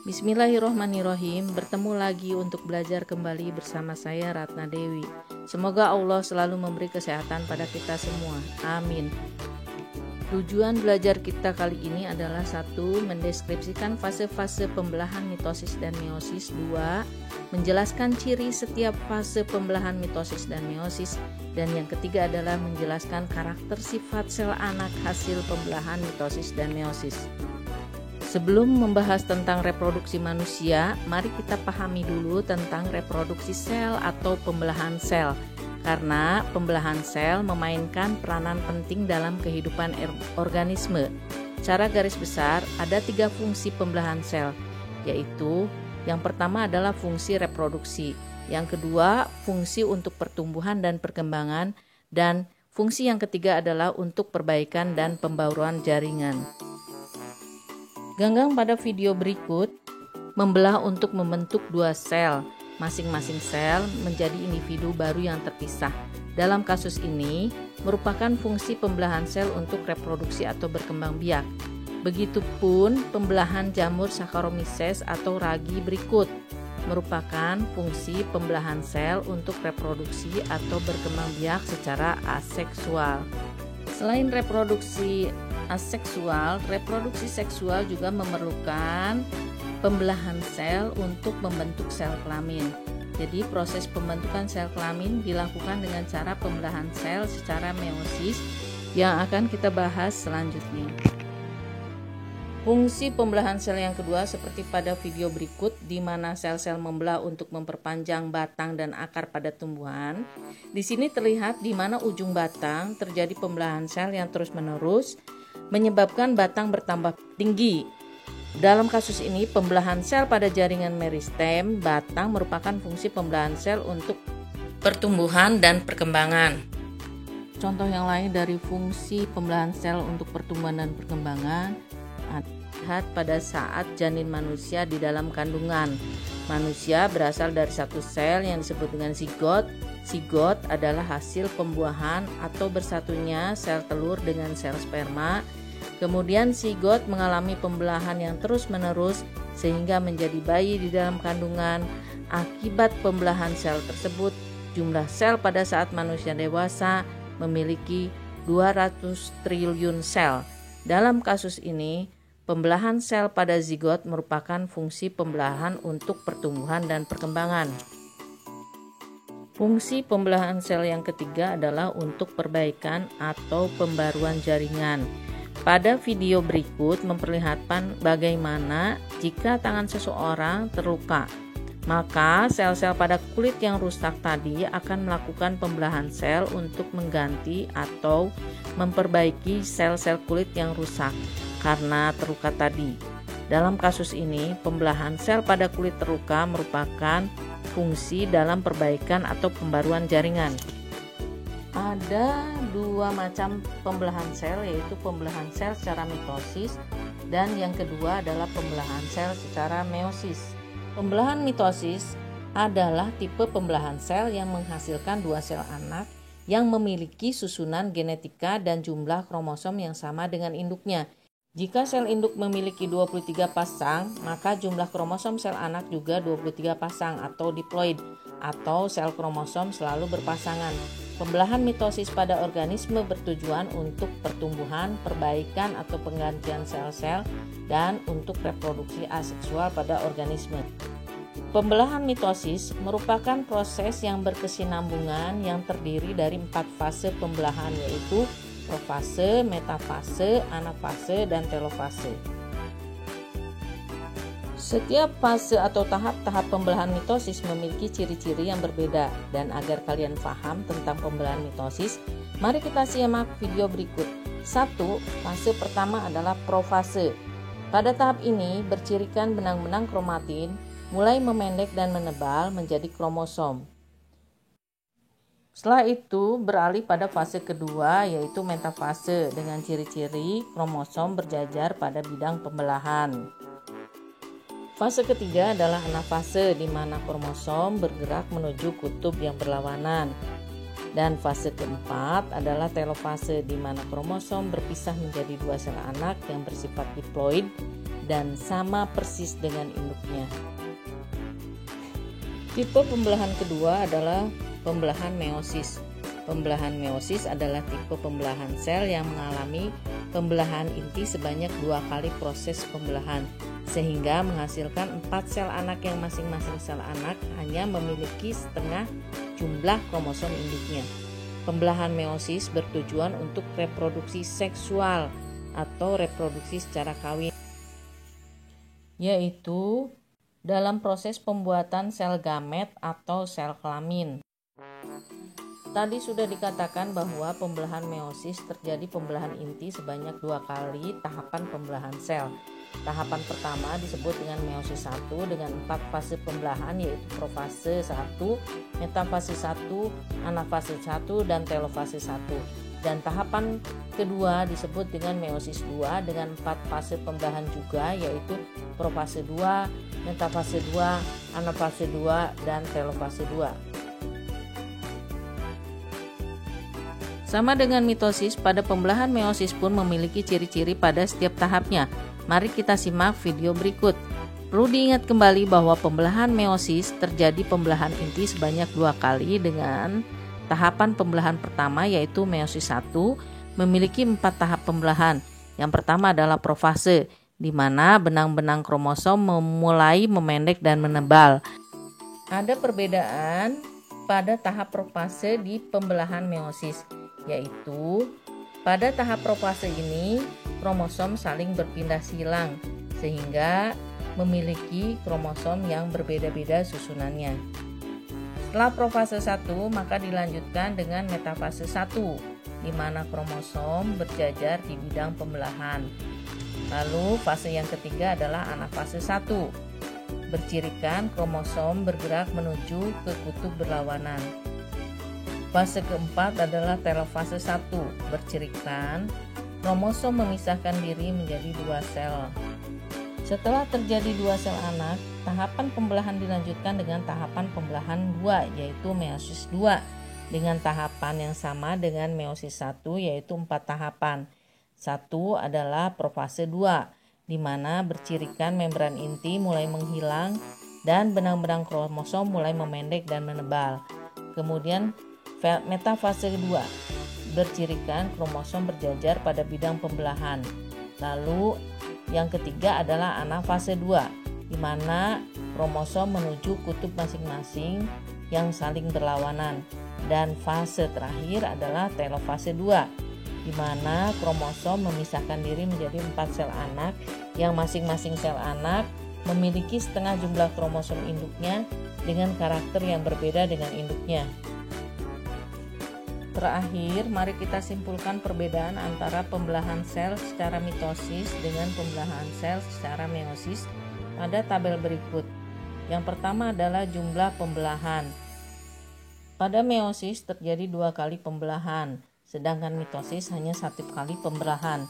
Bismillahirrohmanirrohim. Bertemu lagi untuk belajar kembali bersama saya Ratna Dewi. Semoga Allah selalu memberi kesehatan pada kita semua. Amin. Tujuan belajar kita kali ini adalah 1. Mendeskripsikan fase-fase pembelahan mitosis dan meiosis. 2. Menjelaskan ciri setiap fase pembelahan mitosis dan meiosis. Dan yang ketiga adalah menjelaskan karakter sifat sel anak hasil pembelahan mitosis dan meiosis. Sebelum membahas tentang reproduksi manusia, mari kita pahami dulu tentang reproduksi sel atau pembelahan sel. Karena pembelahan sel memainkan peranan penting dalam kehidupan organisme. Secara garis besar, ada 3 fungsi pembelahan sel, yaitu yang pertama adalah fungsi reproduksi, yang kedua fungsi untuk pertumbuhan dan perkembangan, dan fungsi yang ketiga adalah untuk perbaikan dan pembauruan jaringan. Ganggang pada video berikut membelah untuk membentuk 2 sel. Masing-masing sel menjadi individu baru yang terpisah. Dalam kasus ini merupakan fungsi pembelahan sel untuk reproduksi atau berkembang biak. Begitupun pembelahan jamur Saccharomyces atau ragi berikut merupakan fungsi pembelahan sel untuk reproduksi atau berkembang biak secara aseksual. Selain reproduksi aseksual, reproduksi seksual juga memerlukan pembelahan sel untuk membentuk sel kelamin. Jadi proses pembentukan sel kelamin dilakukan dengan cara pembelahan sel secara meiosis yang akan kita bahas selanjutnya. Fungsi pembelahan sel yang kedua seperti pada video berikut, di mana sel-sel membelah untuk memperpanjang batang dan akar pada tumbuhan. Di sini terlihat di mana ujung batang terjadi pembelahan sel yang terus-menerus menyebabkan batang bertambah tinggi. Dalam kasus ini, pembelahan sel pada jaringan meristem batang merupakan fungsi pembelahan sel untuk pertumbuhan dan perkembangan. Contoh yang lain dari fungsi pembelahan sel untuk pertumbuhan dan perkembangan lihat pada saat janin manusia di dalam kandungan. Manusia berasal dari satu sel yang disebut dengan zigot. Zigot adalah hasil pembuahan atau bersatunya sel telur dengan sel sperma. Kemudian zigot mengalami pembelahan yang terus-menerus sehingga menjadi bayi di dalam kandungan. Akibat pembelahan sel tersebut, jumlah sel pada saat manusia dewasa memiliki 200 triliun sel. Dalam kasus ini, pembelahan sel pada zigot merupakan fungsi pembelahan untuk pertumbuhan dan perkembangan. Fungsi pembelahan sel yang ketiga adalah untuk perbaikan atau pembaruan jaringan. Pada video berikut memperlihatkan bagaimana jika tangan seseorang terluka, maka sel-sel pada kulit yang rusak tadi akan melakukan pembelahan sel untuk mengganti atau memperbaiki sel-sel kulit yang rusak karena terluka tadi. Dalam kasus ini, pembelahan sel pada kulit terluka merupakan fungsi dalam perbaikan atau pembaruan jaringan. Ada 2 macam pembelahan sel, yaitu pembelahan sel secara mitosis dan yang kedua adalah pembelahan sel secara meiosis. Pembelahan mitosis adalah tipe pembelahan sel yang menghasilkan 2 sel anak yang memiliki susunan genetika dan jumlah kromosom yang sama dengan induknya. Jika sel induk memiliki 23 pasang, maka jumlah kromosom sel anak juga 23 pasang atau diploid atau sel kromosom selalu berpasangan. Pembelahan mitosis pada organisme bertujuan untuk pertumbuhan, perbaikan atau penggantian sel-sel dan untuk reproduksi aseksual pada organisme. Pembelahan mitosis merupakan proses yang berkesinambungan yang terdiri dari 4 fase pembelahan, yaitu profase, metafase, anafase, dan telofase. Setiap fase atau tahap-tahap pembelahan mitosis memiliki ciri-ciri yang berbeda, dan agar kalian paham tentang pembelahan mitosis, mari kita simak video berikut. 1. Fase pertama adalah profase. Pada tahap ini bercirikan benang-benang kromatin mulai memendek dan menebal menjadi kromosom. Setelah itu beralih pada fase kedua, yaitu metafase, dengan ciri-ciri kromosom berjajar pada bidang pembelahan. Fase ketiga adalah anafase, di mana kromosom bergerak menuju kutub yang berlawanan. Dan fase keempat adalah telofase, di mana kromosom berpisah menjadi 2 sel anak yang bersifat diploid dan sama persis dengan induknya. Tipe pembelahan kedua adalah pembelahan meiosis. Pembelahan meiosis adalah tipe pembelahan sel yang mengalami pembelahan inti sebanyak 2 kali proses pembelahan, sehingga menghasilkan 4 sel anak yang masing-masing sel anak hanya memiliki setengah jumlah kromosom induknya. Pembelahan meiosis bertujuan untuk reproduksi seksual atau reproduksi secara kawin, yaitu dalam proses pembuatan sel gamet atau sel kelamin. Tadi sudah dikatakan bahwa pembelahan meiosis terjadi pembelahan inti sebanyak 2 kali tahapan pembelahan sel. Tahapan pertama disebut dengan meiosis 1 dengan 4 fase pembelahan, yaitu profase 1, metafase 1, anafase 1, dan telofase 1. Dan tahapan kedua disebut dengan meiosis 2 dengan 4 fase pembelahan juga, yaitu profase 2, metafase 2, anafase 2, dan telofase 2. Sama dengan mitosis, pada pembelahan meiosis pun memiliki ciri-ciri pada setiap tahapnya. Mari kita simak video berikut. Perlu diingat kembali bahwa pembelahan meiosis terjadi pembelahan inti sebanyak 2 kali dengan tahapan pembelahan pertama, yaitu meiosis 1, memiliki 4 tahap pembelahan. Yang pertama adalah profase, di mana benang-benang kromosom memulai memendek dan menebal. Ada perbedaan pada tahap profase di pembelahan meiosis, yaitu pada tahap profase ini kromosom saling berpindah silang sehingga memiliki kromosom yang berbeda-beda susunannya. Setelah profase 1, maka dilanjutkan dengan metafase 1, di mana kromosom berjajar di bidang pembelahan. Lalu fase yang ketiga adalah anafase 1, bercirikan kromosom bergerak menuju ke kutub berlawanan. Fase keempat adalah telofase 1, bercirikan kromosom memisahkan diri menjadi 2 sel. Setelah terjadi 2 sel anak, tahapan pembelahan dilanjutkan dengan tahapan pembelahan 2, yaitu meiosis 2, dengan tahapan yang sama dengan meiosis 1, yaitu 4 tahapan. 1 adalah profase 2, di mana bercirikan membran inti mulai menghilang dan benang-benang kromosom mulai memendek dan menebal. Kemudian metafase 2, bercirikan kromosom berjajar pada bidang pembelahan. Lalu yang ketiga adalah anafase 2, di mana kromosom menuju kutub masing-masing yang saling berlawanan. Dan fase terakhir adalah telofase 2, di mana kromosom memisahkan diri menjadi 4 sel anak yang masing-masing sel anak memiliki setengah jumlah kromosom induknya dengan karakter yang berbeda dengan induknya. Terakhir, mari kita simpulkan perbedaan antara pembelahan sel secara mitosis dengan pembelahan sel secara meiosis pada tabel berikut. Yang pertama adalah jumlah pembelahan. Pada meiosis terjadi 2 kali pembelahan, sedangkan mitosis hanya 1 kali pembelahan.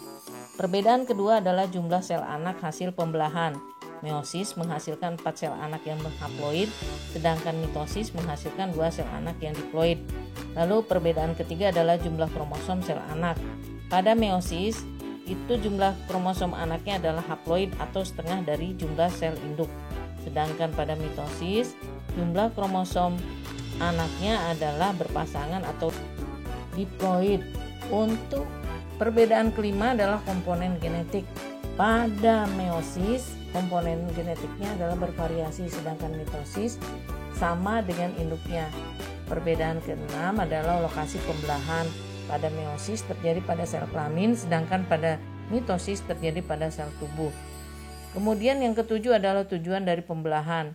Perbedaan kedua adalah jumlah sel anak hasil pembelahan. Meiosis menghasilkan 4 sel anak yang haploid, sedangkan mitosis menghasilkan 2 sel anak yang diploid. Lalu perbedaan ketiga adalah jumlah kromosom sel anak. Pada meiosis, itu jumlah kromosom anaknya adalah haploid atau setengah dari jumlah sel induk. Sedangkan pada mitosis, jumlah kromosom anaknya adalah berpasangan atau diploid. Untuk perbedaan kelima adalah komponen genetik. Pada meiosis, komponen genetiknya adalah bervariasi, sedangkan mitosis sama dengan induknya. Perbedaan keenam adalah lokasi pembelahan. Pada meiosis terjadi pada sel kelamin, sedangkan pada mitosis terjadi pada sel tubuh. Kemudian yang ketujuh adalah tujuan dari pembelahan.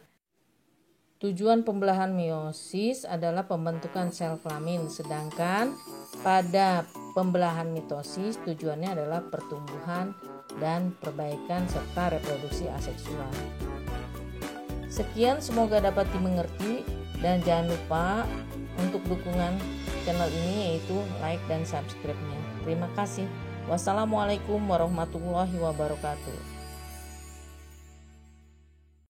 Tujuan pembelahan meiosis adalah pembentukan sel kelamin, sedangkan pada pembelahan mitosis tujuannya adalah pertumbuhan dan perbaikan serta reproduksi aseksual. Sekian, semoga dapat dimengerti dan jangan lupa untuk dukungan channel ini, yaitu like dan subscribe-nya. Terima kasih. Wassalamualaikum warahmatullahi wabarakatuh.